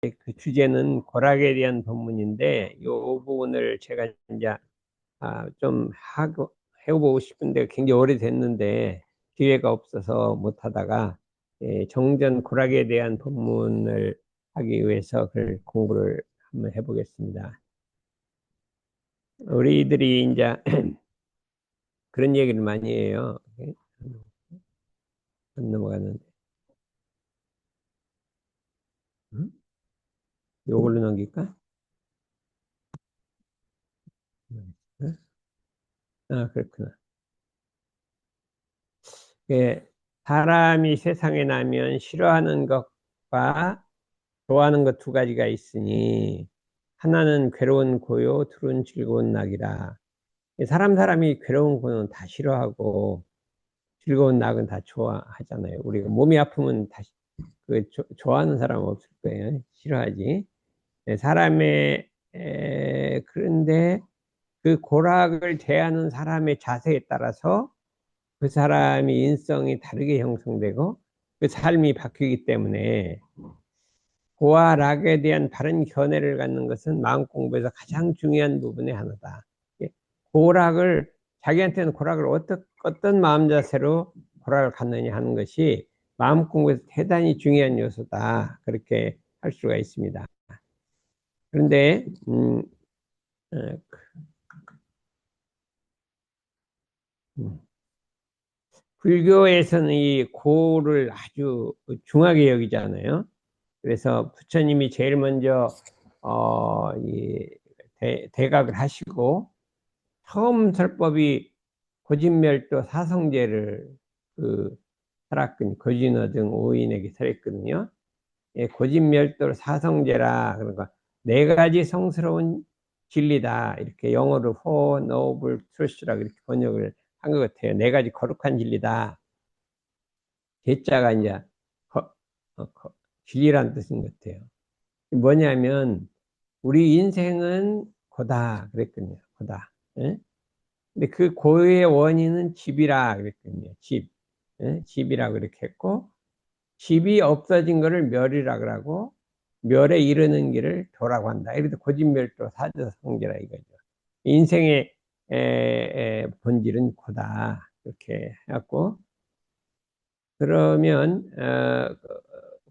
그 주제는 고락에 대한 본문인데, 이 부분을 제가 이제 좀 하고 해보고 싶은데 굉장히 오래됐는데 기회가 없어서 못하다가, 정전 고락에 대한 본문을 하기 위해서 그 공부를 한번 해보겠습니다. 우리들이 이제 그런 얘기를 많이 해요. 안 넘어가는데, 응? 요걸로 넘길까? 응? 그렇구나. 예, 사람이 세상에 나면 싫어하는 것과 좋아하는 것 두 가지가 있으니, 하나는 괴로운 고요, 둘은 즐거운 낙이라. 사람이 괴로운 고는 다 싫어하고 즐거운 낙은 다 좋아하잖아요. 우리가 몸이 아프면 다 좋아하는 사람은 없을 거예요. 싫어하지. 그런데 그 고락을 대하는 사람의 자세에 따라서 그 사람이 인성이 다르게 형성되고 그 삶이 바뀌기 때문에, 고와 락에 대한 바른 견해를 갖는 것은 마음 공부에서 가장 중요한 부분의 하나다. 예, 고락을, 자기한테는 고락을 어떤 마음 자세로 고락을 갖느냐 하는 것이 마음 공부에서 대단히 중요한 요소다. 그렇게 할 수가 있습니다. 그런데 어, 음, 불교에서는 이 고를 아주 중하게 여기잖아요. 그래서 부처님이 제일 먼저 이 대각을 하시고 처음 설법이 고진멸도 사성제를 그 설했거든요. 거진어 등 오인에게 설했거든요. 예, 고진멸도 사성제라, 그러니까 네 가지 성스러운 진리다, 이렇게 영어로 Four Noble Truth라고 이렇게 번역을 한 것 같아요. 네 가지 거룩한 진리다. 제자가 이제 거, 진리란 뜻인 것 같아요. 뭐냐면 우리 인생은 고다 그랬거든요. 고다. 예? 근데 그 고유의 원인은 집이라 그랬거든요. 집. 예? 집이라고 이렇게 했고, 집이 없어진 거를 멸이라 그러고, 멸에 이르는 길을 도라고 한다. 이래도 고집멸도 사자성제라 이거죠. 인생의 본질은 고다. 이렇게 해갖고, 그러면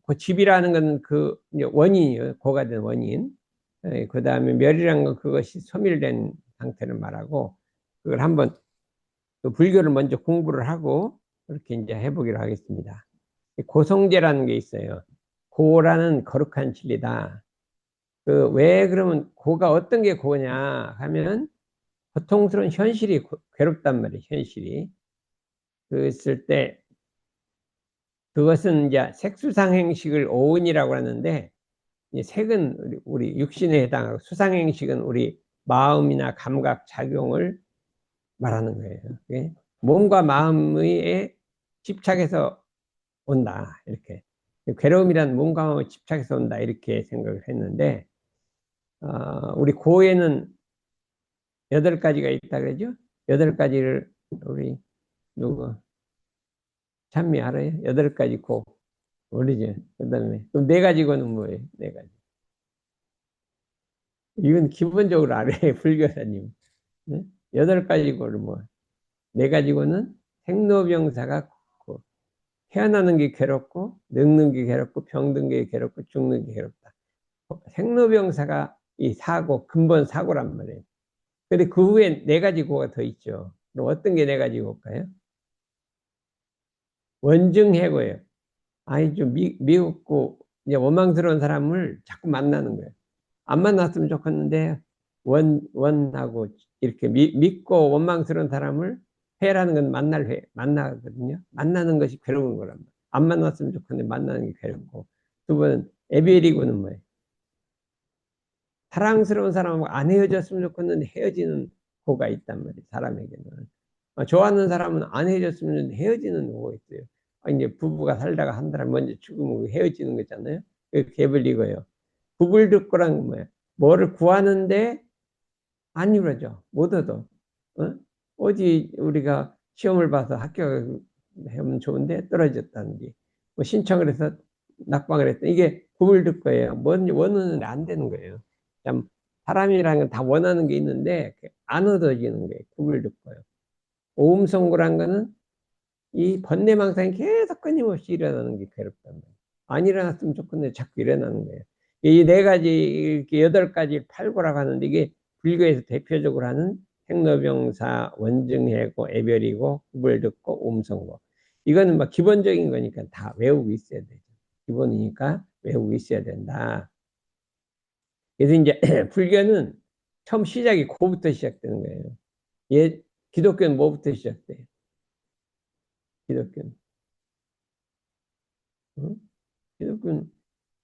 그 집이라는 건 그 원인이요. 고가 된 원인. 그 다음에 멸이라는 건 그것이 소멸된 상태를 말하고, 그걸 한번 그 불교를 먼저 공부를 하고 그렇게 이제 해보기로 하겠습니다. 고성제라는 게 있어요. 고라는 거룩한 진리다. 그 왜 그러면 고가 어떤 게 고냐 하면, 고통스러운 현실이 괴롭단 말이에요. 현실이. 그랬을 때 그것은 이제 색수상행식을 오은이라고 하는데, 이 색은 우리 육신에 해당하고 수상행식은 우리 마음이나 감각 작용을 말하는 거예요. 예? 몸과 마음에 집착해서 온다, 이렇게. 괴로움이란 몸과 마음에 집착해서 온다, 이렇게 생각을 했는데, 우리 고에는 8가지가 있다 그러죠. 8가지를 우리 누구 찬미 알아요? 8가지 고 모르죠. 그다음에 그럼 4가지고는 뭐예요? 4가지. 이건 기본적으로 알아요. 불교사님. 네? 8가지고를 뭐, 4가지고는 생로병사가, 태어나는 게 괴롭고, 늙는 게 괴롭고, 병든 게 괴롭고, 죽는 게 괴롭다. 생로병사가 이 사고, 근본 사고란 말이에요. 근데 그 후에 4가지 고가 더 있죠. 그럼 어떤 게 4가지 고일까요? 원증해고예요. 아니, 좀 미흡고, 이제 원망스러운 사람을 자꾸 만나는 거예요. 안 만났으면 좋겠는데, 원하고, 이렇게 믿고 원망스러운 사람을, 회라는 건 만나거든요. 만나는 것이 괴로운 거란 말이에요. 안 만났으면 좋겠는데, 만나는 게 괴롭고. 두 번은, 에베리고는 뭐예요? 사랑스러운 사람하고 안 헤어졌으면 좋겠는데, 헤어지는 고가 있단 말이에요. 사람에게는. 좋아하는 사람은 안 헤어졌으면 좋겠는데 헤어지는 고가 있어요. 이제 부부가 살다가 한 사람 먼저 죽으면 헤어지는 거잖아요. 그 개불리고요. 구불듣고란 건 뭐예요? 뭐를 구하는데 안 이루어져. 못 얻어. 어? 어디 우리가 시험을 봐서 합격하면 좋은데 떨어졌다든지, 뭐 신청을 해서 낙방을 했다. 이게 구불될 거예요. 원하는 안 되는 거예요. 참, 사람이라는 건 다 원하는 게 있는데 안 얻어지는 거예요. 구불될 거예요. 오음성구란 거는 이 번뇌망상이 계속 끊임없이 일어나는 게 괴롭단 말이에요. 안 일어났으면 좋겠는데 자꾸 일어나는 거예요. 이 네 가지, 이렇게 8가지 팔고라고 하는데 이게 불교에서 대표적으로 하는 생로병사, 원증해고, 애별이고, 구불듣고, 오음성고. 이거는 막 기본적인 거니까 다 외우고 있어야 되죠. 기본이니까 외우고 있어야 된다. 그래서 이제 불교는 처음 시작이 고부터 시작되는 거예요. 예, 기독교는 뭐부터 시작돼요? 기독교는. 응?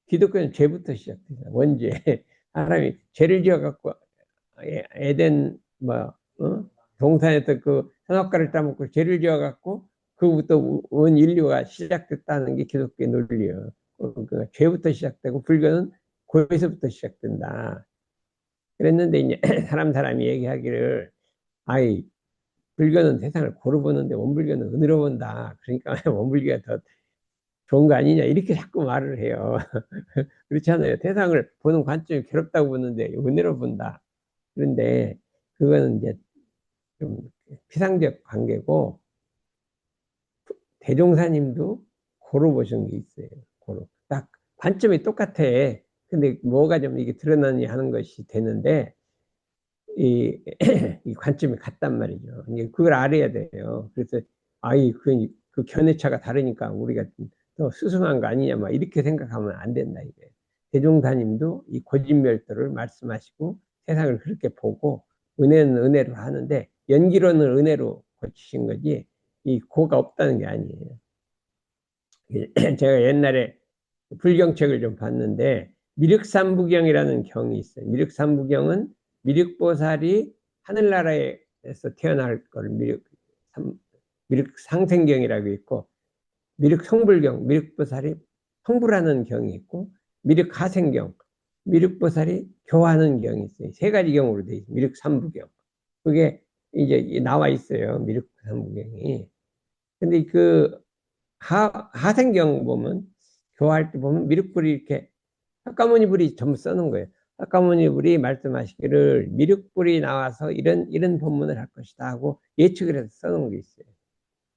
기독교는 죄부터 시작되잖아. 원죄. 사람이 죄를 지어갖고 에덴 동산에서 그 선악과를 따먹고 죄를 지어갖고 그부터 온 인류가 시작됐다는 게 기독교의 논리예요. 그러니까 죄부터 시작되고 불교는 고에서부터 시작된다. 그랬는데 이제 사람이 얘기하기를 아이 불교는 세상을 고루 보는데 원불교는 은으로 본다. 그러니까 원불교가 더 좋은 거 아니냐 이렇게 자꾸 말을 해요. 그렇잖아요. 세상을 보는 관점이 괴롭다고 보는데 은혜로 본다. 그런데 그거는 이제 좀 피상적 관계고 대종사님도 고로 보신 게 있어요. 고로 딱 관점이 똑같아. 근데 뭐가 좀 이게 드러나니 하는 것이 되는데 이, 이 관점이 같단 말이죠. 이제 그걸 알아야 돼요. 그래서 아이 그 견해차가 다르니까 우리가 더 수승한 거 아니냐 막 이렇게 생각하면 안 된다 이게. 대종사님도 이 고진멸도를 말씀하시고 세상을 그렇게 보고 은혜는 은혜로 하는데 연기로는 은혜로 고치신 거지 이 고가 없다는 게 아니에요. 제가 옛날에 불경책을 좀 봤는데 미륵삼부경이라는 경이 있어요. 미륵삼부경은 미륵보살이 하늘나라에서 태어날 걸 미륵상생경이라고 있고 미륵성불경, 미륵보살이 성불하는 경이 있고 미륵하생경, 미륵보살이 교하는 경이 있어요. 세 가지 경으로 돼 있어요. 미륵삼부경. 그게 이제 나와 있어요. 미륵삼부경이. 근데 그 하생경 보면 교할 때 보면 미륵불이 이렇게 석가모니 불이 전부 써놓은 거예요. 석가모니 불이 말씀하시기를 미륵불이 나와서 이런 법문을 할 것이다 하고 예측을 해서 써놓은 게 있어요.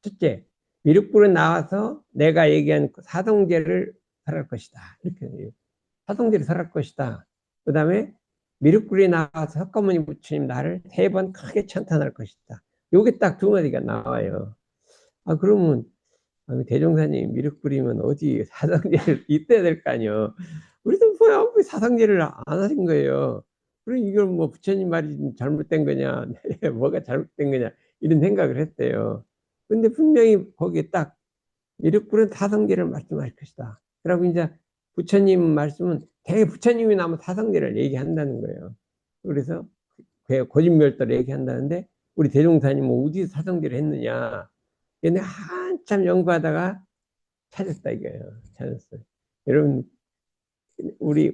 첫째, 미륵불은 나와서 내가 얘기한 사성제를 설할 것이다. 이렇게 해요. 사성제를 설할 것이다. 그 다음에 미륵불이 나와서 석가모니 부처님 나를 3번 크게 찬탄할 것이다. 요게 딱 2마디가 나와요. 아, 그러면 대종사님 미륵 뿌리면 어디 사상제를 있어야 될 거 아니요. 우리도 뭐야 사상제를 안 하신 거예요. 그럼 이걸 뭐 부처님 말이 잘못된 거냐, 뭐가 잘못된 거냐 이런 생각을 했대요. 근데 분명히 거기에 딱 미륵 뿌린 사상제를 말씀할 것이다. 그러고 이제 부처님 말씀은 대개 부처님이 나면 사상제를 얘기한다는 거예요. 그래서 고진멸도를 얘기한다는데 우리 대종사님은 어디서 사상제를 했느냐? 얘네 한참 연구하다가 찾았다 이거예요. 찾았어요. 여러분 우리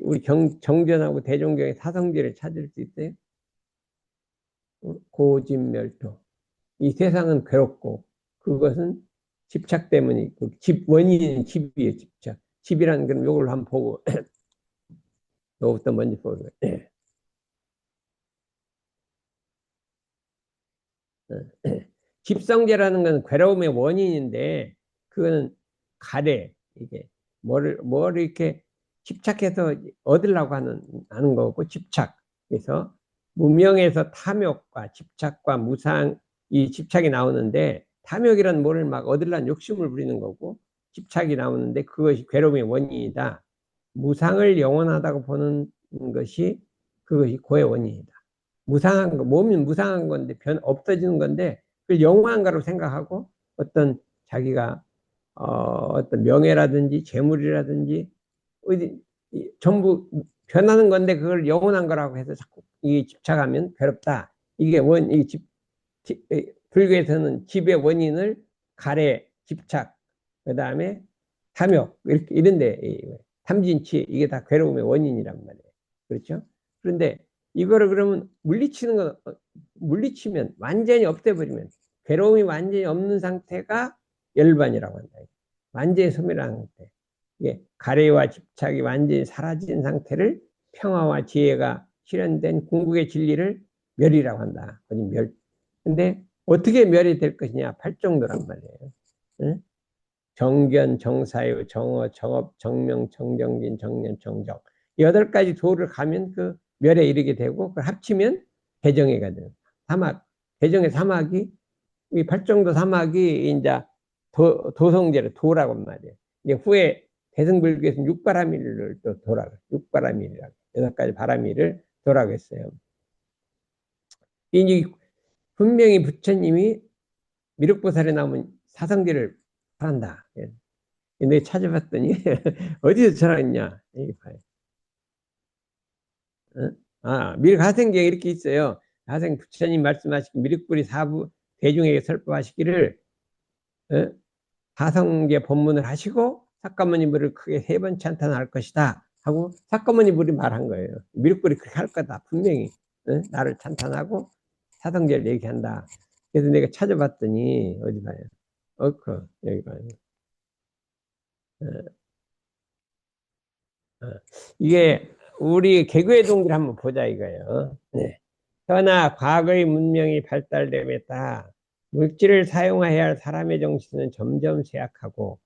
정전하고 대종경의 사성제를 찾을 수 있어요? 고집멸도. 이 세상은 괴롭고 그것은 집착 때문이 원인은 집이에요. 집착. 집이라는 건 요걸 한번 보고 요거부터 먼저 보고 집성제라는 건 괴로움의 원인인데 그거는 가래 이게 뭐를 이렇게 집착해서 얻으려고 하는 거고 집착. 그래서 무명에서 탐욕과 집착과 무상 이 집착이 나오는데 탐욕이란 뭐를 막 얻으려는 욕심을 부리는 거고 집착이 나오는데 그것이 괴로움의 원인이다. 무상을 영원하다고 보는 것이 그것이 고의 원인이다. 무상한 거, 몸이 무상한 건데 없어지는 건데 그걸 영원한 거라고 생각하고 어떤 자기가 어떤 명예라든지 재물이라든지 전부 변하는 건데 그걸 영원한 거라고 해서 자꾸 이 집착하면 괴롭다. 이게 불교에서는 집의 원인을 가래, 집착, 그 다음에 탐욕 이렇게 이런데 탐진치 이게 다 괴로움의 원인이란 말이에요. 그렇죠? 그런데 이거를 그러면 물리치면 완전히 없애버리면 괴로움이 완전히 없는 상태가 열반이라고 한다. 완전히 소멸한 상태. 이게 가래와 집착이 완전히 사라진 상태를 평화와 지혜가 실현된 궁극의 진리를 멸이라고 한다. 멸. 근데 어떻게 멸이 될 것이냐? 팔정도란 말이에요. 응? 정견, 정사유, 정어, 정업, 정명, 정정진, 정년, 정정. 8가지 도를 가면 그 멸에 이르게 되고, 그걸 합치면 대정회가 돼요. 사막. 대정의 사막이, 이 팔정도 사막이 이제 도성제로 도라고 말이에요. 이제 후에 대승불교에서는 육바라밀을 또 도라고, 육바라밀이라고. 8가지 바라밀을 도라고 했어요. 이제 분명히 부처님이 미륵보살에 나오면 사성제를 한다. 내가 찾아봤더니 어디서 전화했냐? 여기 봐요. 어? 아, 미륵하생경에 이렇게 있어요. 하생 부처님 말씀하시기 미륵불이 사부 대중에게 설법하시기를 어? 하성계 법문을 하시고 사까모니 불을 크게 3번 찬탄할 것이다 하고 사까모니 불이 말한 거예요. 미륵불이 그렇게 할 거다 분명히 나를 찬탄하고 사성제를 얘기한다. 그래서 내가 찾아봤더니 어디 봐요. 여기 봐요. 어, 어. 이게 우리 개그의 동기를 한번 보자 이거예요. 네. 그러나 과거의 문명이 발달됨에 따라 물질을 사용해야 할 사람의 정신은 점점 쇠약하고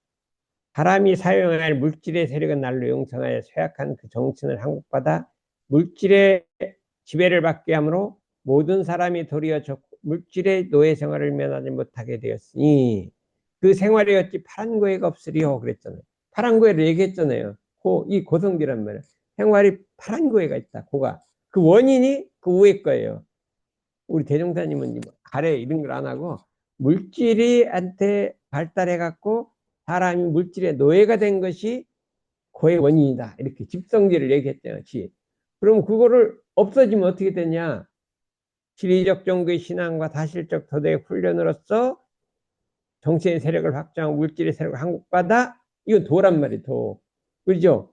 사람이 사용해야 할 물질의 세력은 날로 용성하여 쇠약한 그 정신을 항복받아 물질의 지배를 받게 하므로 모든 사람이 도리어 물질의 노예 생활을 면하지 못하게 되었으니 그 생활이 어찌 파란고해가 없으리요 그랬잖아요. 파란고해를 얘기했잖아요. 이 고성비란 말이에요. 생활이 파란고해가 있다. 고가. 그 원인이 그 위에 거예요. 우리 대종사님은 가래 이런 걸 안 하고 물질이 한테 발달해 갖고 사람이 물질의 노예가 된 것이 고의 원인이다. 이렇게 집성지를 얘기했잖아요. 그럼 그거를 없어지면 어떻게 되냐? 지리적 정도의 신앙과 사실적 도덕의 훈련으로서 정신의 세력을 확장하고 물질의 세력을 항복받아 이건 도란 말이에요. 도. 그죠?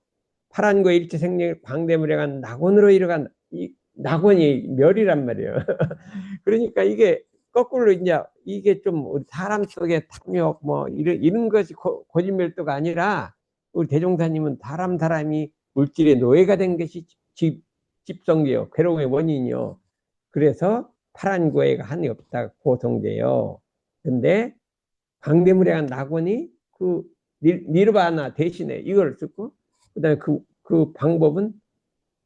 파란거 일체생명의 광대물에 간 낙원으로 이르간 이 낙원이 멸이란 말이에요. 그러니까 이게 거꾸로 이제 이게 좀 우리 사람 속의 탐욕 뭐 이런 것이 고진멸도가 아니라 우리 대종사님은 사람이 물질의 노예가 된 것이 집성제요. 괴로움의 원인이요. 그래서 파란 고해가 한이 없다 고성제요. 근데 광대물에 한 낙원이 그 니르바나 대신에 이걸 쓰고 그다음에 그 방법은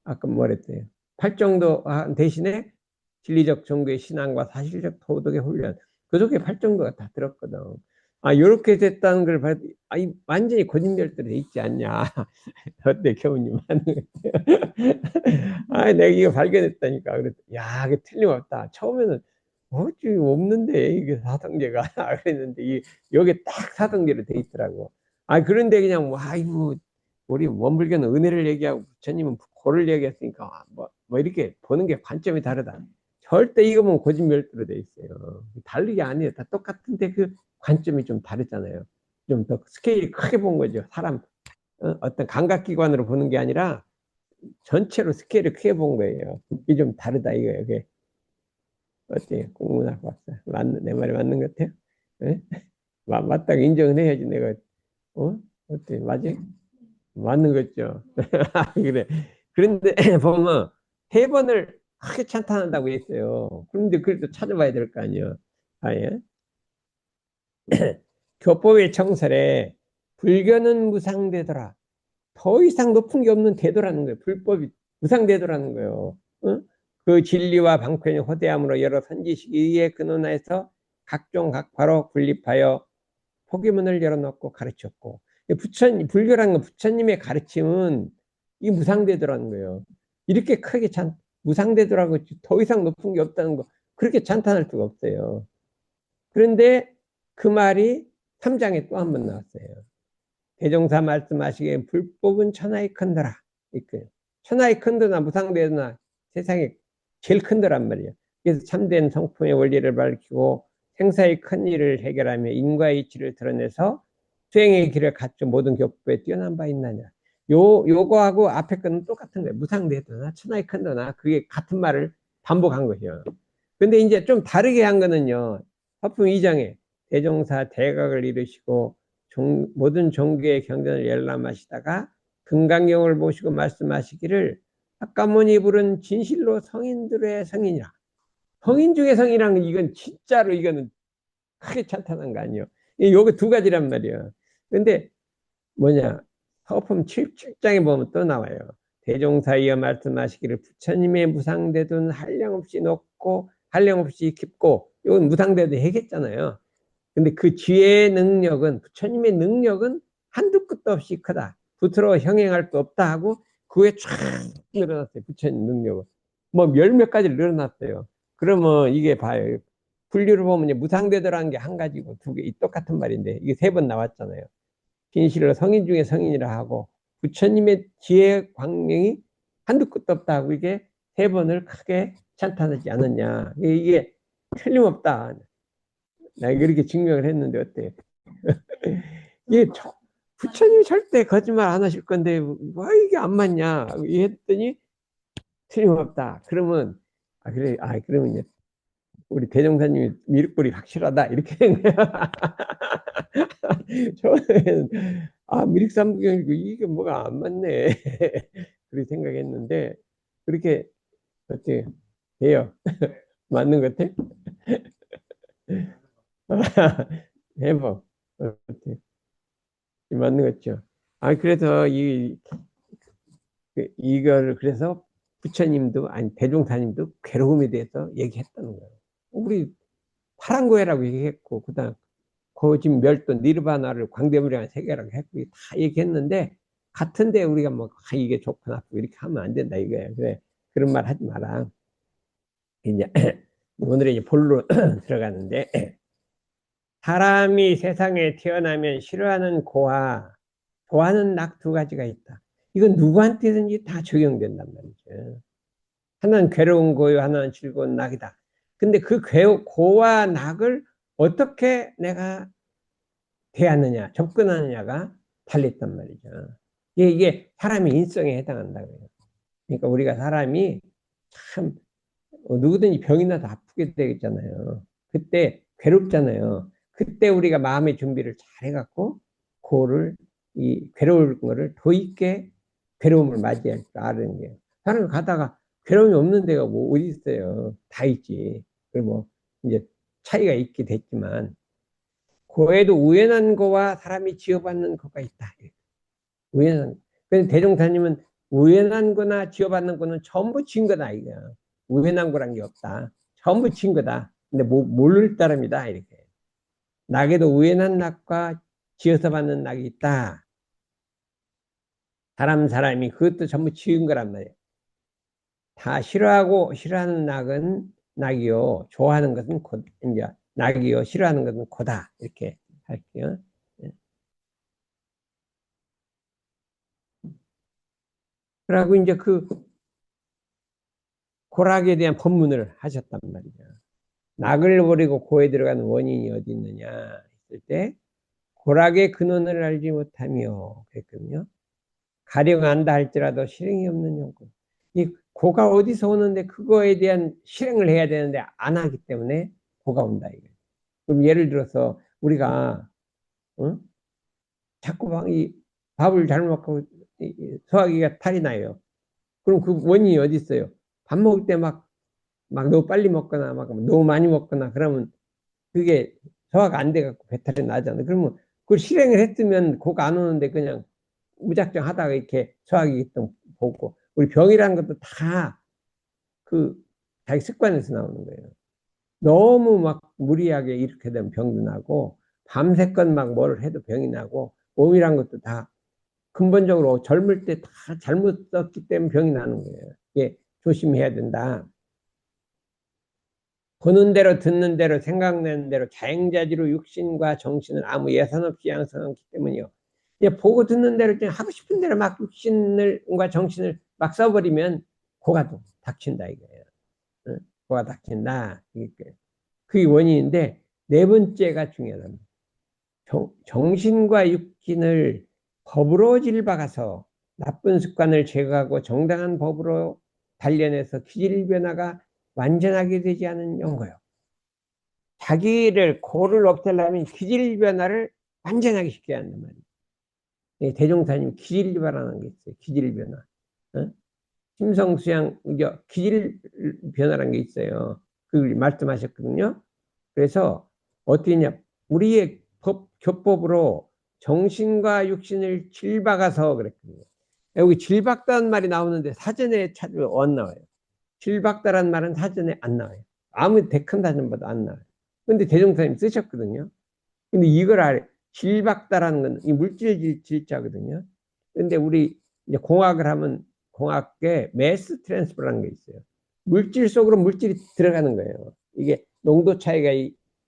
아까 뭐랬대요. 팔정도 대신에 진리적 정도의 신앙과 사실적 도덕의 훈련. 그 속에 팔정도가 다 들었거든. 아, 요렇게 됐다는 걸 봐도, 완전히 고진별대로 돼 있지 않냐. 어때, 교우님? 아, 내가 이거 발견했다니까. 그랬 야, 이게 틀림없다. 처음에는, 어찌 없는데, 이게 사성제가. 그랬는데, 여기 딱 사성제로 돼 있더라고. 아, 그런데 그냥, 아이고, 우리 원불교는 은혜를 얘기하고, 부처님은 고를 얘기했으니까, 뭐 이렇게 보는 게 관점이 다르다. 절대 이거 보면 고진별대로 돼 있어요. 다르게 아니에요. 다 똑같은데 그 관점이 좀 다르잖아요. 좀 더 스케일이 크게 본 거죠. 사람, 어떤 감각기관으로 보는 게 아니라 전체로 스케일을 크게 본 거예요. 이게 좀 다르다 이거예요. 이게. 어때요? 공문학 박사. 내 말이 맞는 것 같아요? 네? 맞다고 인정을 해야지 내가. 어때? 맞지? 맞는 거죠. 그래. 그런데 보면 3번을 크게 찬탄한다고 했어요. 그런데 그래도 찾아봐야 될 거 아니에요. 아예. 교법의 청설에 불교는 무상대도라. 더 이상 높은 게 없는 대도라는 거예요. 불법이 무상대도라는 거예요. 응? 그 진리와 방편이 호대함으로 여러 선지식의 근원에서 각종 각파로 군립하여 포기문을 열어놓고 가르쳤고 불교라는 건 부처님의 가르침은 이 무상대도라는 거예요. 이렇게 크게 무상대도라고 더 이상 높은 게 없다는 거 그렇게 찬탄할 수가 없어요. 그런데 그 말이 3장에 또 한 번 나왔어요. 대종사 말씀하시기에 불법은 천하의 큰더라. 천하의 큰더나 무상대도나 세상에 제일 큰더란 말이에요. 그래서 참된 성품의 원리를 밝히고 생사의 큰 일을 해결하며 인과의 이치를 드러내서 수행의 길을 갖춰 모든 교법에 뛰어난 바 있느냐. 요거하고 앞에 거는 똑같은 거예요. 무상대도나 천하의 큰더나 그게 같은 말을 반복한 거죠. 근데 이제 좀 다르게 한 거는요. 화품 2장에 대종사 대각을 이루시고 모든 종교의 경전을 열람하시다가 금강경을 보시고 말씀하시기를 학가모니 부른 진실로 성인들의 성인이라. 성인 중에 성이라는 건 이건 진짜로 이거는 크게 찬탄한 거 아니에요. 요거 두 가지란 말이에요. 근데 뭐냐, 서품 7장에 보면 또 나와요. 대종사이여 말씀하시기를 부처님의 무상대도는 한량없이 높고 한량없이 깊고, 이건 무상대도 얘기했잖아요. 근데 그 지혜의 능력은, 부처님의 능력은 한두 끝도 없이 크다. 부처로 형행할 수 없다 하고 그 후에 쫙 늘어났어요. 부처님 능력은 뭐 몇 가지를 늘어났어요. 그러면 이게 봐요. 분류를 보면 무상대도라는 게 한 가지고 두 개 똑같은 말인데 이게 세 번 나왔잖아요. 진실로 성인 중에 성인이라 하고 부처님의 지혜 광명이 한두 끝도 없다 하고 이게 세 번을 크게 찬탄하지 않았냐. 이게 틀림없다. 내가 그렇게 증명을 했는데 어때요? 이게 부처님이 절대 거짓말 안 하실 건데 왜 이게 안 맞냐 했더니 틀림없다. 그러면 그래, 그러면 이제 우리 대종사님이 미륵불이 확실하다 이렇게 된 거야. 저는 미륵삼부경이고 이게 뭐가 안 맞네 그렇게 생각했는데 그렇게 어떻게 해요? 맞는 것 같아? 해봐. 어떻게 맞는 것 같죠? 그래서 이걸 그래서 부처님도 아니 대종사님도 괴로움에 대해서 얘기했다는 거예요. 우리 파랑고해라고 얘기했고 그다음 거짓 멸도 니르바나를 광대무량한 세계라고 했고 다 얘기했는데 같은데 우리가 뭐 이게 좋고 나쁘고 이렇게 하면 안 된다 이거예요. 그래 그런 말 하지 마라. 이제 오늘의 이제 본로 들어가는데 사람이 세상에 태어나면 싫어하는 고와 좋아하는 낙 두 가지가 있다. 이건 누구한테든지 다 적용된단 말이죠. 하나는 괴로운 고요, 하나는 즐거운 낙이다. 근데 그 고와 낙을 어떻게 내가 대하느냐, 접근하느냐가 달렸단 말이죠. 이게 사람의 인성에 해당한다고요. 그러니까 우리가 사람이 참 누구든지 병이 나도 아프게 되겠잖아요. 그때 괴롭잖아요. 그때 우리가 마음의 준비를 잘 해갖고 그거를 이 괴로울 거를 더 있게 괴로움을 맞이할 줄 아는 게 사람이 가다가 괴로움이 없는 데가 뭐 어디 있어요. 다 있지. 그리고 뭐 이제 차이가 있게 됐지만 고에도 우연한 거와 사람이 지어받는 거가 있다. 우연한. 그래서 대종사님은 우연한 거나 지어받는 거는 전부 진 거다 이거야. 우연한 거란 게 없다. 전부 진 거다. 근데 모를 따름이다 이렇게. 낙에도 우연한 낙과 지어서 받는 낙이 있다. 사람이 그것도 전부 지은 거란 말이에요. 다 싫어하고 싫어하는 낙이요. 좋아하는 것은 이제 낙이요. 싫어하는 것은 고다. 이렇게 할게요. 그러고 이제 그 고락에 대한 법문을 하셨단 말이죠. 낙을 버리고 고에 들어가는 원인이 어디 있느냐 했을 때 고락의 근원을 알지 못하며 그랬거든요. 가령 안다 할지라도 실행이 없는 연금. 이 고가 어디서 오는데 그거에 대한 실행을 해야 되는데 안 하기 때문에 고가 온다 이거예요. 그럼 예를 들어서 우리가 자꾸 이 밥을 잘못 먹고 소화기가 탈이 나요. 그럼 그 원인이 어디 있어요? 밥 먹을 때 막 너무 빨리 먹거나 막 너무 많이 먹거나 그러면 그게 소화가 안 돼갖고 배탈이 나잖아. 그러면 그걸 실행을 했으면 고가 안 오는데 그냥 무작정 하다가 이렇게 소화기 또 보고 우리 병이라는 것도 다 그 자기 습관에서 나오는 거예요. 너무 막 무리하게 이렇게 되면 병도 나고 밤새껏 막 뭘 해도 병이 나고 몸이란 것도 다 근본적으로 젊을 때 다 잘못 썼기 때문에 병이 나는 거예요. 예, 조심해야 된다. 보는 대로 듣는 대로 생각나는 대로 자행자지로 육신과 정신을 아무 예산 없이 양성하기 때문이요. 이제 보고 듣는 대로 그냥 하고 싶은 대로 막 육신과 정신을 막 써버리면 고가 또 닥친다 이거예요. 고가 닥친다. 그게 원인인데 네 번째가 중요합니다. 정신과 육신을 법으로 질박아서 나쁜 습관을 제거하고 정당한 법으로 단련해서 기질 변화가 완전하게 되지 않은 연거요. 자기를 고를 없애려면 기질 변화를 완전하게 쉽게 한단 말이에요. 대종사님 기질변화라는 게 있어요. 기질변화. 어? 심성수양 기질 변화라는 게 있어요. 그걸 말씀하셨거든요. 그래서 어떻게 했냐? 우리의 교법으로 정신과 육신을 질박아서 그랬거든요. 여기 질박다는 말이 나오는데 사전에 찾으면 안 나와요. 질박다라는 말은 사전에 안 나와요. 아무 대큰 사전보다 안 나와요. 근데 대종사님 쓰셨거든요. 근데 이걸 알아요. 질박다라는 건 이 물질 질자거든요. 근데 우리 이제 공학을 하면 공학에 매스 트랜스퍼라는 게 있어요. 물질 속으로 물질이 들어가는 거예요. 이게 농도 차이가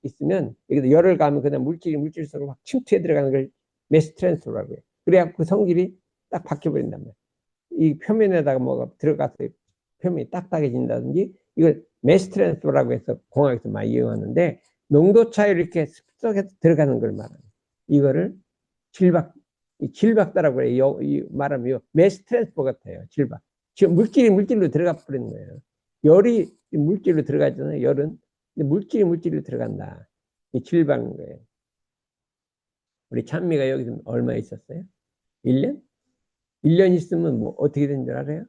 있으면 여기다 열을 가면 그냥 물질이 물질 속으로 막 침투해 들어가는 걸 매스 트랜스퍼라고 해요. 그래야 그 성질이 딱 바뀌어버린단 말이에요. 이 표면에다가 뭐가 들어가서 표면이 딱딱해진다든지 이걸 매스 트랜스퍼라고 해서 공학에서 많이 이용하는데 농도 차이를 이렇게 습속에 들어가는 걸 말하는 이거를 질박다라고 해요. 이 말하면 매스 트랜스퍼 같아요. 질박. 지금 물질이 물질로 들어가 버리는 거예요. 열이 물질로 들어가잖아요. 열은. 근데 물질이 물질로 들어간다. 이 질박인 거예요. 우리 찬미가 여기서 얼마 있었어요? 1년? 1년 있으면 뭐 어떻게 된 줄 알아요?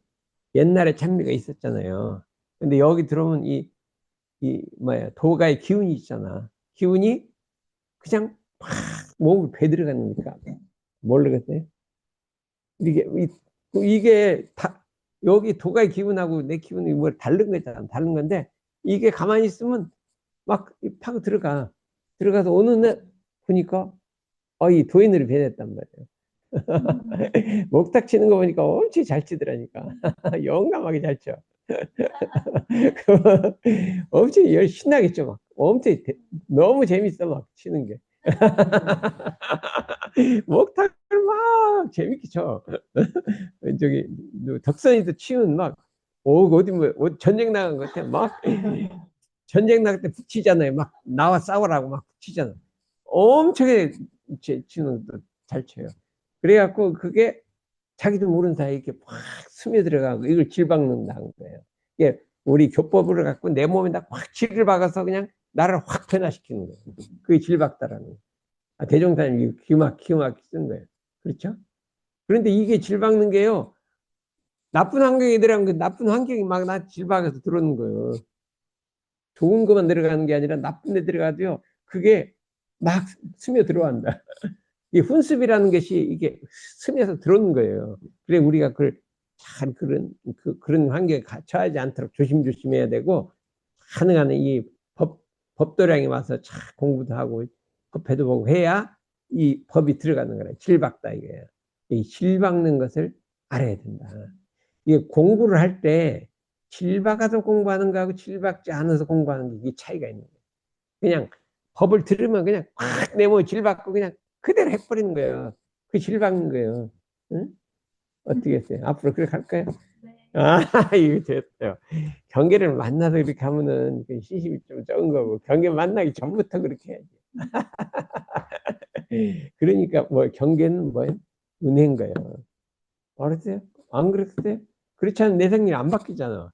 옛날에 찬미가 있었잖아요. 근데 여기 들어오면 도가의 기운이 있잖아. 기운이 그냥 막 몸을 배 들어가니까 모르겠어요. 이게 다 여기 도가의 기운하고 내 기운이 뭐 다른 거잖아. 다른 건데 이게 가만히 있으면 막 파고 들어가서 어느 날 보니까 이 도인으로 변했단 말이에요. 목탁 치는 거 보니까 엄청 잘 치더라니까. 영감하게 잘 쳐. 엄청 신나게 쳐. 막 엄청 너무 재밌어 막 치는 게. 목탁을 막 재밌게 쳐. 저기 덕선이도 치면 막 어디 뭐 전쟁 나간 것 같아. 막 전쟁 나갈 때 북치잖아요. 막 나와 싸우라고 막 북치잖아. 엄청 치는 것도 잘 쳐요. 그래갖고 그게 자기도 모르는 사이에 이렇게 확 스며들어가고 이걸 질박는다는 거예요. 이게 우리 교법을 갖고 내 몸에다 확 질을 박아서 그냥 나를 확 변화시키는 거예요. 그게 질박다라는 거예요. 대종사님 기막히게 쓴 거예요. 그렇죠? 그런데 이게 질박는 게요. 나쁜 환경에 들어간 그 나쁜 환경이 막 나 질박해서 들어오는 거예요. 좋은 것만 들어가는 게 아니라 나쁜 데 들어가도요. 그게 막 스며 들어간다. 이 훈습이라는 것이 이게 스며서 들어오는 거예요. 그래 우리가 그걸 잘 그런 환경에 처하지 않도록 조심조심해야 되고 가능한 이 법도량에 와서 잘 공부도 하고 법회도 보고 해야 이 법이 들어가는 거라. 질박다 이거예요. 이 질박는 것을 알아야 된다. 이게 공부를 할 때 질박아서 공부하는 거하고 질박지 않아서 공부하는 게 이게 차이가 있는 거예요. 그냥 법을 들으면 그냥 확 내모 질박고 그냥 그대로 해버리는 거예요. 그 질박는 거예요. 응? 어떻게 했어요? 앞으로 그렇게 할까요? 아, 이거 됐어요. 경계를 만나서 이렇게 하면은 시심이 좀 적은 거고, 경계 만나기 전부터 그렇게 해야지. 그러니까 뭐 경계는 뭐예요? 은혜인 거예요. 알았어요? 안 그랬어요? 그렇지 않으면 내 생일 안 바뀌잖아.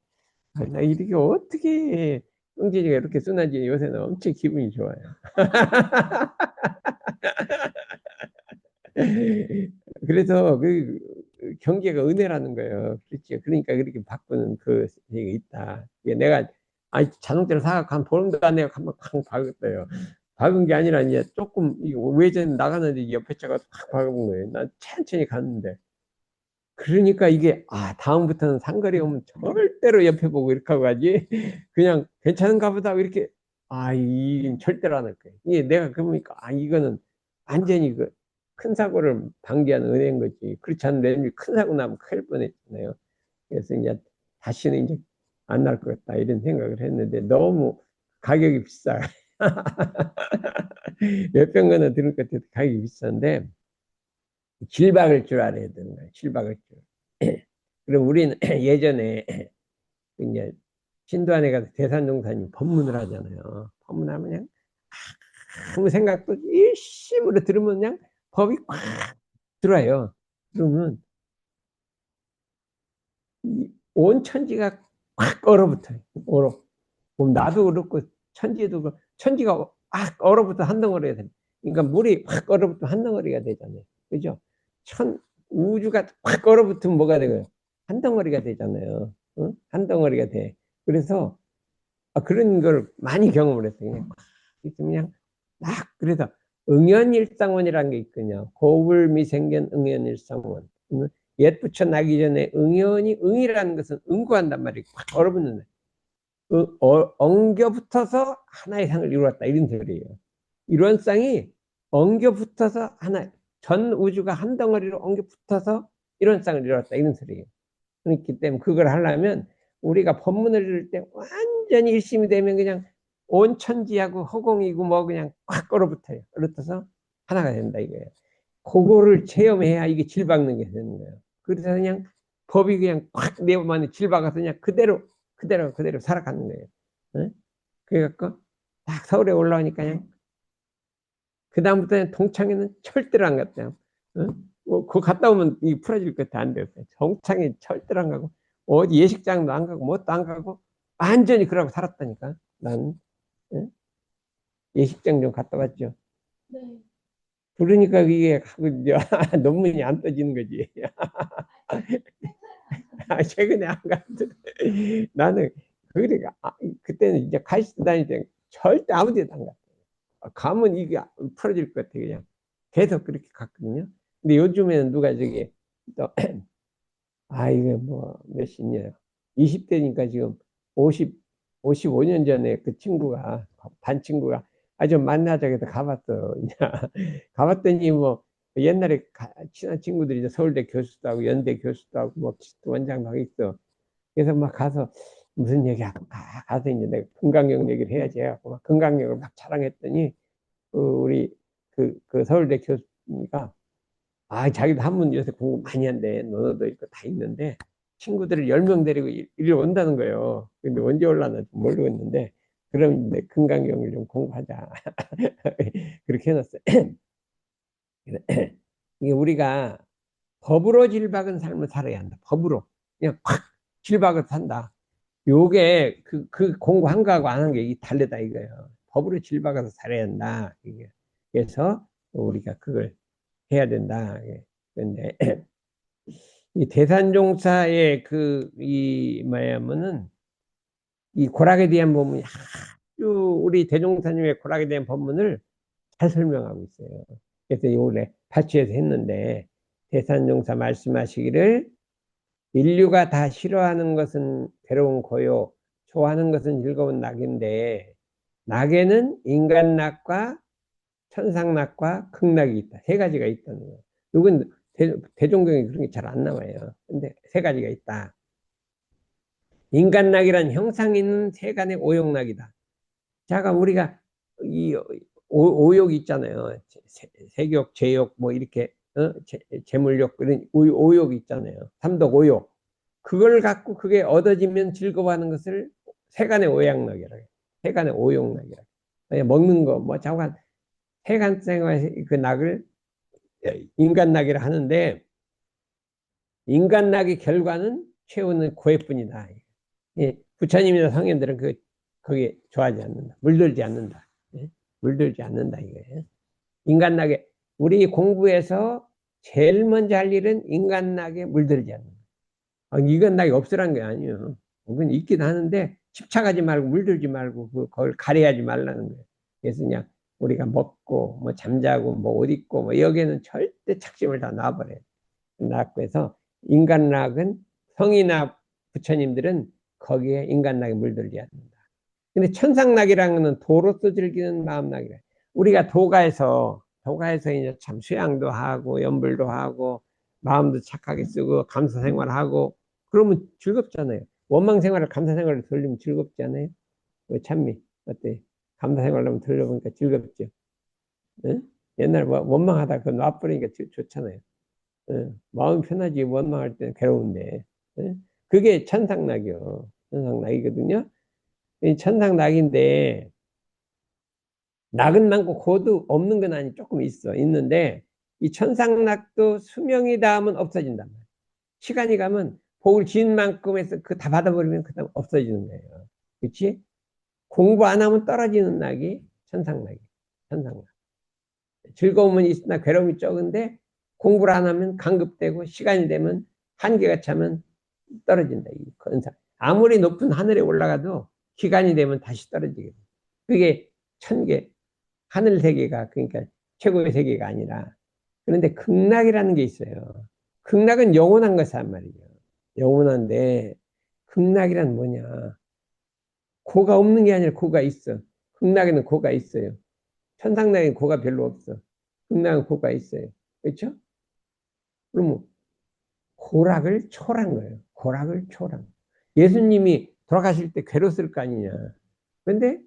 나 이렇게 어떻게 응진이가 이렇게 순하지 요새는 엄청 기분이 좋아요. 그래서 그 경계가 은혜라는 거예요. 그렇지. 그러니까 그렇게 바꾸는 그 얘기가 있다. 내가 자동차를 사갖고 한 보름도 안 내고 한번 팍 박았어요. 박은 게 아니라 이제 조금 우회전 나가는데 옆에 차가 팍 박은 거예요. 난 천천히 갔는데. 그러니까 이게 다음부터는 상거리 오면 절대로 옆에 보고 이렇게 하고 가지. 그냥 괜찮은가 보다 하고 이렇게 이건 절대로 안 할 거예요. 이게 내가 그러니까 이거는 완전히 그 큰 사고를 방지하는 은혜인 거지. 그렇지 않으면 큰 사고 나면 큰일 뻔했잖아요. 그래서 이제 다시는 이제 안 날 것 같다 이런 생각을 했는데 너무 가격이 비싸. 몇백 원은 들을 것 같아도 가격이 비싼데 질박을 줄 알아야 되는 거예요. 질박을 줄. 그럼 우리는 예전에 이제 신도안에 가서 대산종사님 법문을 하잖아요. 법문하면 그냥 아무 생각도 일심으로 들으면 그냥 법이 꽉 들어와요. 그러면 온 천지가 꽉 얼어붙어요. 얼어. 그럼 나도 그렇고 천지도 그렇고 천지가 꽉 얼어붙어 한 덩어리가 돼. 그러니까 물이 확 얼어붙으면 한 덩어리가 되잖아요. 그죠? 우주가 확 얼어붙으면 뭐가 되고요? 한 덩어리가 되잖아요. 응? 한 덩어리가 돼. 그래서 그런 걸 많이 경험을 했어요. 그냥 막 그래서 응연일상원이라는 게 있거든요. 고불미생견 응연일상원. 옛 부처 나기 전에 응이라는 것은 응고한단 말이에요. 확 얼어붙는 엉겨 붙어서 하나의 상을 이루었다 이런 소리예요. 이런 쌍이 엉겨 붙어서 전 우주가 한 덩어리로 엉겨 붙어서 이런 쌍을 이루었다 이런 소리예요. 그렇기 때문에 그걸 하려면 우리가 법문을 들을 때 완전히 일심이 되면 그냥 온 천지하고 허공이고 뭐 그냥 꽉 얼어붙어요. 얼어붙어서 하나가 된다 이거예요. 그거를 체험해야 이게 질 박는 게 되는 거예요. 그래서 그냥 법이 그냥 꽉내 몸 안에 질 박아서 그냥 그대로 살아가는 거예요. 네? 그래갖고 딱 서울에 올라오니까 그냥 그다음부터는 동창회는 절대로 안 갔대요. 그거 갔다 오면 이 풀어질 것 같아 안 돼요. 동창회 절대로 안 가고 어디 예식장도 안 가고 뭣도 안 가고 완전히 그러고 살았다니까. 난 예식장 좀 갔다 왔죠. 네. 그러니까 이게 논문이 안 떠지는 거지. 최근에 안 갔는데 나는 그러니까 그때는 이제 카이스트 다닐 때 절대 아무 데도 안 갔어요. 가면 이게 풀어질 것 같아 그냥 계속 그렇게 갔거든요. 근데 요즘에는 누가 저기 또 이게 뭐 몇이냐 20대니까 지금 50 55년 전에 그 친구가 반 친구가 좀 만나자 해서 가봤어. 가봤더니 뭐 옛날에 친한 친구들이 이제 서울대 교수도 하고 연대 교수도 하고 뭐 원장도 하고 있어. 그래서 막 가서 무슨 얘기하고 가서 이제 내가 건강력 얘기를 해야지 해갖고 막 건강력을 막 자랑했더니 우리 그 서울대 교수가 자기도 한문 요새 공부 많이 한대. 논어도 있고 다 있는데 친구들을 10명 데리고 이리 온다는 거예요. 근데 언제 올라나 모르겠는데 그럼 이제 건강경을 좀 공부하자. 그렇게 해놨어요. 이게 우리가 법으로 질박은 삶을 살아야 한다. 법으로. 그냥 콱 질박을 산다. 요게 그 공부한 거하고 안 한 게 다르다 이거예요. 법으로 질박해서 살아야 한다. 이게. 그래서 우리가 그걸 해야 된다. 그런데 이 대산종사의 뭐냐면은 이 고락에 대한 법문이 아주 우리 대종사님의 고락에 대한 법문을 잘 설명하고 있어요. 그래서 요번에 발췌해서 했는데 대산종사 말씀하시기를 인류가 다 싫어하는 것은 괴로운 고요, 좋아하는 것은 즐거운 낙인데 낙에는 인간낙과 천상낙과 극낙이 있다. 세 가지가 있다는 거예요. 이건 대종경에 그런 게 잘 안 나와요. 근데 세 가지가 있다. 인간낙이란 형상 있는 세간의 오욕낙이다. 자가 우리가 이 오욕 있잖아요. 색욕, 제욕, 뭐 이렇게 재물욕 그런 오욕 있잖아요. 삼독 오욕. 그걸 갖고 그게 얻어지면 즐거워하는 것을 세간의 오양락이라 해요. 세간의 오욕락이라 해요. 먹는 거, 뭐 자관 세간 생활 그 낙을 인간낙이라 하는데 인간낙의 결과는 최후는 고해뿐이다. 부처님이나 성현들은 거기에 좋아하지 않는다. 물들지 않는다. 물들지 않는다 이거예요. 인간낙에 우리 공부에서 제일 먼저 할 일은 인간낙에 물들지 않는다. 인간낙이 없으란 게 아니에요. 그건 있긴 하는데 집착하지 말고 물들지 말고 그걸 가려하지 말라는 거예요. 그래서 그냥 우리가 먹고 뭐 잠자고 뭐 옷 입고 뭐 여기에는 절대 착심을 다 놔버려요. 놔고 해서 인간락은 성이나 부처님들은 거기에 인간락에 물들지 않는다. 근데 천상락이라는 것은 도로서 즐기는 마음락이라. 우리가 도가에서 이제 참 수양도 하고 연불도 하고 마음도 착하게 쓰고 감사 생활하고 그러면 즐겁잖아요. 원망 생활을 감사 생활을 돌리면 즐겁지 않아요? 참미 어때? 감사 생활하면 돌려보니까 즐겁죠. 응? 옛날 원망하다 그 놔버리니까 좋잖아요. 마음 편하지 원망할 때는 괴로운데 그게 천상락이요. 천상락이거든요. 이 천상락인데 낙은 많고 고도 없는 건 아니 조금 있는데 이 천상락도 수명이 닿으면 없어진단 말이에요. 시간이 가면 복을 지은 만큼 해서 그 다 받아버리면 그다음 없어지는 거예요. 그렇지? 공부 안 하면 떨어지는 낙이 천상락이에요. 천상락. 즐거움은 있으나 괴로움이 적은데 공부를 안 하면 강급되고 시간이 되면 한계가 차면 떨어진다. 이 건사. 아무리 높은 하늘에 올라가도 기간이 되면 다시 떨어지게 돼. 그게 천계, 하늘 세계가 그러니까 최고의 세계가 아니라. 그런데 극락이라는 게 있어요. 극락은 영원한 것이란 말이에요. 영원한데 극락이란 뭐냐? 고가 없는 게 아니라 고가 있어. 극락에는 고가 있어요. 천상락에는 고가 별로 없어. 극락은 고가 있어요. 그렇죠? 그러면 고락을 초월한 거예요. 고락을 초월한. 예수님이 돌아가실 때 괴로웠을 거 아니냐. 근데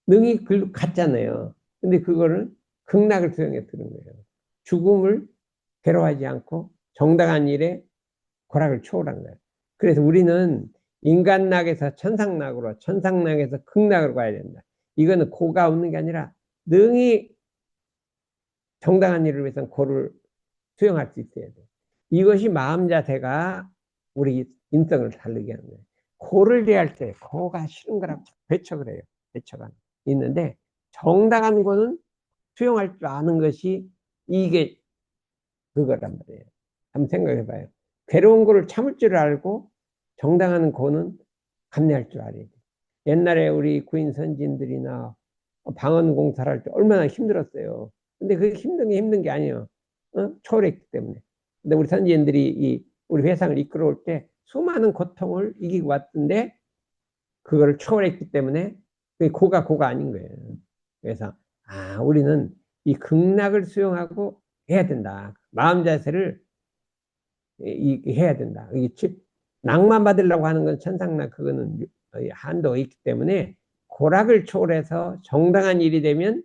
능히 글로 갔잖아요. 근데 그거를 극락을 수용해 들은 거예요. 죽음을 괴로워하지 않고 정당한 일에 고락을 초월한 거예요. 그래서 우리는 인간락에서 천상락으로, 천상락에서 극락으로 가야 된다. 이거는 고가 없는 게 아니라 능히 정당한 일을 위해서는 고를 수용할 수 있어야 돼. 이것이 마음 자세가 우리 인성을 다르게 하는 거예요. 고를 대할 때 고가 싫은 거라고 배척을 해요. 배척은 있는데 정당한 고는 수용할 줄 아는 것이 이게 그거란 말이에요. 한번 생각해 봐요. 괴로운 거를 참을 줄 알고 정당한 고는 감내할 줄 알아야 돼. 옛날에 우리 구인 선진들이나 방언 공사를 할 때 얼마나 힘들었어요. 근데 그게 힘든 게 아니에요. 초월했기 때문에. 근데 우리 선지인들이 우리 회상을 이끌어올 때 수많은 고통을 이기고 왔던데 그거를 초월했기 때문에 그게 고가 아닌 거예요. 그래서 우리는 이 극락을 수용하고 해야 된다. 마음 자세를 해야 된다. 낭만 받으려고 하는 건 천상락 그거는 한도가 있기 때문에 고락을 초월해서 정당한 일이 되면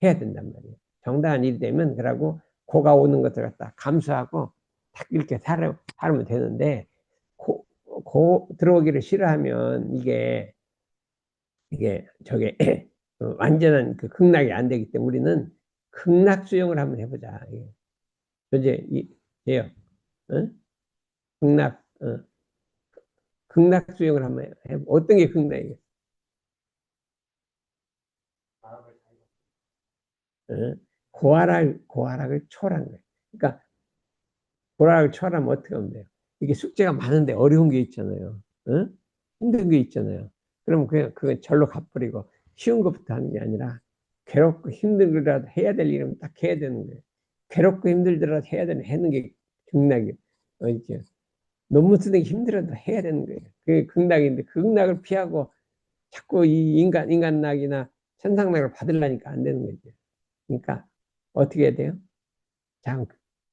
해야 된단 말이에요. 정당한 일이 되면 그러고 고가 오는 것을 갖다 감수하고 딱 이렇게 살면 되는데 고 들어오기를 싫어하면 이게 저게 완전한 그 극락이 안 되기 때문에 우리는 극락 수용을 한번 해보자. 이제 예요. 극락 극락 수용을 한번 해. 어떤 게 극락이에요? 고아락을 초월한 거예요. 그러니까 고아락을 초월하면 어떻게 하면 돼요? 이게 숙제가 많은데 어려운 게 있잖아요. 힘든 게 있잖아요. 그럼 그건 절로 가버리고 쉬운 것부터 하는 게 아니라 괴롭고 힘든 거라도 해야 될 일은 딱 해야 되는 거예요. 괴롭고 힘들더라도 해야 되는 하는 게 극락이에요. 이렇게 논문 쓰는 게 힘들어도 해야 되는 거예요. 그게 극락인데 그 극락을 피하고 자꾸 이 인간락이나 천상락을 받으려니까 안 되는 거죠. 그러니까 어떻게 해야 돼요? 참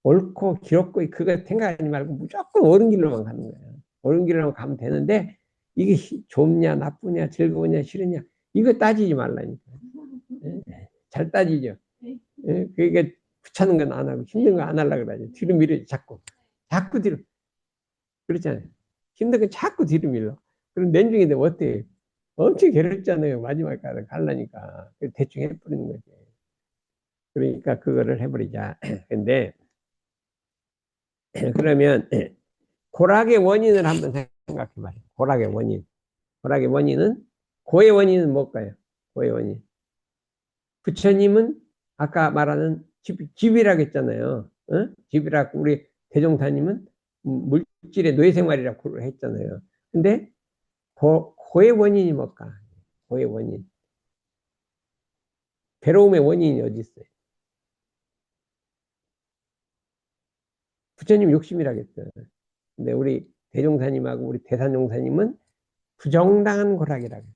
옳고 기롭고 그거 생각하지 말고 무조건 옳은 길로만 가는 거예요. 옳은 길로만 가면 되는데 이게 좋냐 나쁘냐 즐거우냐 싫으냐 이거 따지지 말라니까. 잘 따지죠. 그게 귀찮은 건 안 하고 힘든 거 안 하려고 그러죠. 뒤로 밀어요. 자꾸 뒤로. 그렇잖아요. 힘든 건 자꾸 뒤로 밀어. 그럼 내중에 되면 어때요? 엄청 괴롭잖아요. 마지막까지 가려니까. 대충 해버리는 거지. 그러니까 그거를 해버리자. 근데 그러면 고락의 원인을 한번 생각해 봐요. 고락의 원인. 고락의 원인은 고의 원인은 뭘까요? 고의 원인. 부처님은 아까 말하는 집이라고 했잖아요. 집이라고 우리 대종사님은 물질의 노예생활이라고 했잖아요. 근데 고의 원인이 뭘까? 고의 원인. 괴로움의 원인이 어디 있어요? 부처님 욕심이라고 했어요. 근데 우리 대종사님하고 우리 대산종사님은 부정당한 고락이라고 해요.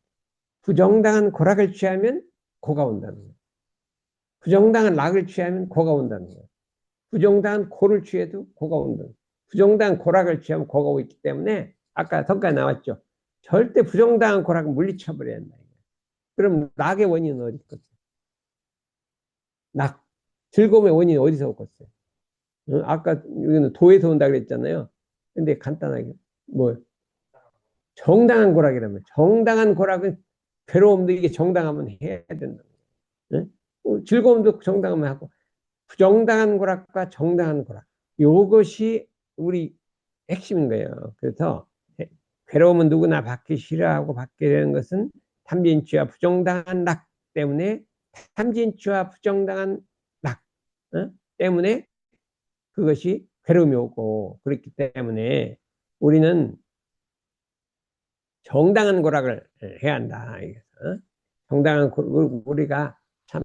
부정당한 고락을 취하면 고가 온다는 거예요. 부정당한 락을 취하면 고가 온다는 거예요. 부정당한 고를 취해도 고가 온다는 거예요. 부정당한 고락을 취하면 고가 오기 때문에 아까 성과에 나왔죠. 절대 부정당한 고락은 물리쳐버려야 한다. 그럼 락의 원인은 어디 있겠어요? 락. 즐거움의 원인이 어디서 오겠어요? 아까 여기는 도에서 온다 그랬잖아요. 근데 간단하게 뭐 정당한 고락이라면 정당한 고락은 괴로움도 이게 정당하면 해야 된다. 즐거움도 정당하면 하고 부정당한 고락과 정당한 고락 이것이 우리 핵심인 거예요. 그래서 괴로움은 누구나 받기 싫어하고 받게 되는 것은 탐진치와 부정당한 락 때문에 탐진치와 부정당한 때문에 그것이 괴로움이 오고, 그렇기 때문에 우리는 정당한 고락을 해야 한다. 정당한 우리가 참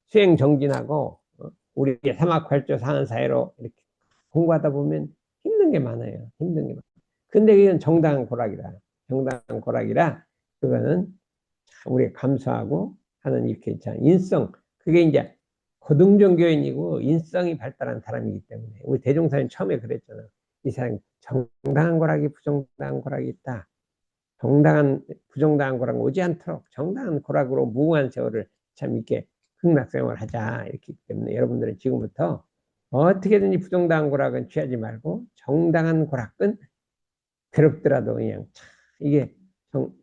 수행 정진하고 우리의 사막활조 사는 사회로 이렇게 공부하다 보면 힘든 게 많아요. 힘든 게 많아요. 근데 이건 정당한 고락이라. 정당한 고락이라 그거는 우리가 감수하고 하는 이렇게 인성, 그게 이제 고등종교인이고 인성이 발달한 사람이기 때문에 우리 대종사님 처음에 그랬잖아. 이 사람 정당한 고락이 부정당한 고락이 있다. 정당한 부정당한 고락 오지 않도록 정당한 고락으로 무궁한 세월을 참 이렇게 극락생활을 하자 이렇기 때문에 여러분들은 지금부터 어떻게든지 부정당한 고락은 취하지 말고 정당한 고락은 괴롭더라도 그냥 이게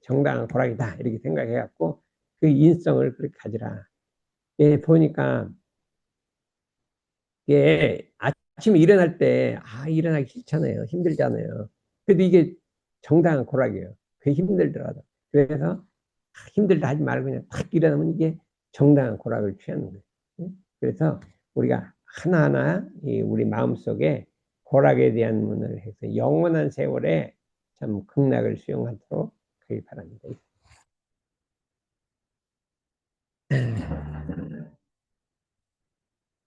정당한 고락이다 이렇게 생각해 갖고 그 인성을 그렇게 가지라. 예, 보니까 예, 아침에 일어날 때 일어나기 싫잖아요. 힘들잖아요. 그래도 이게 정당한 고락이에요. 그게 힘들더라도. 그래서 힘들다 하지 말고 그냥 탁 일어나면 이게 정당한 고락을 취하는 거예요. 그래서 우리가 하나하나 우리 마음속에 고락에 대한 문을 해서 영원한 세월에 참 극락을 수용하도록 하기 바랍니다.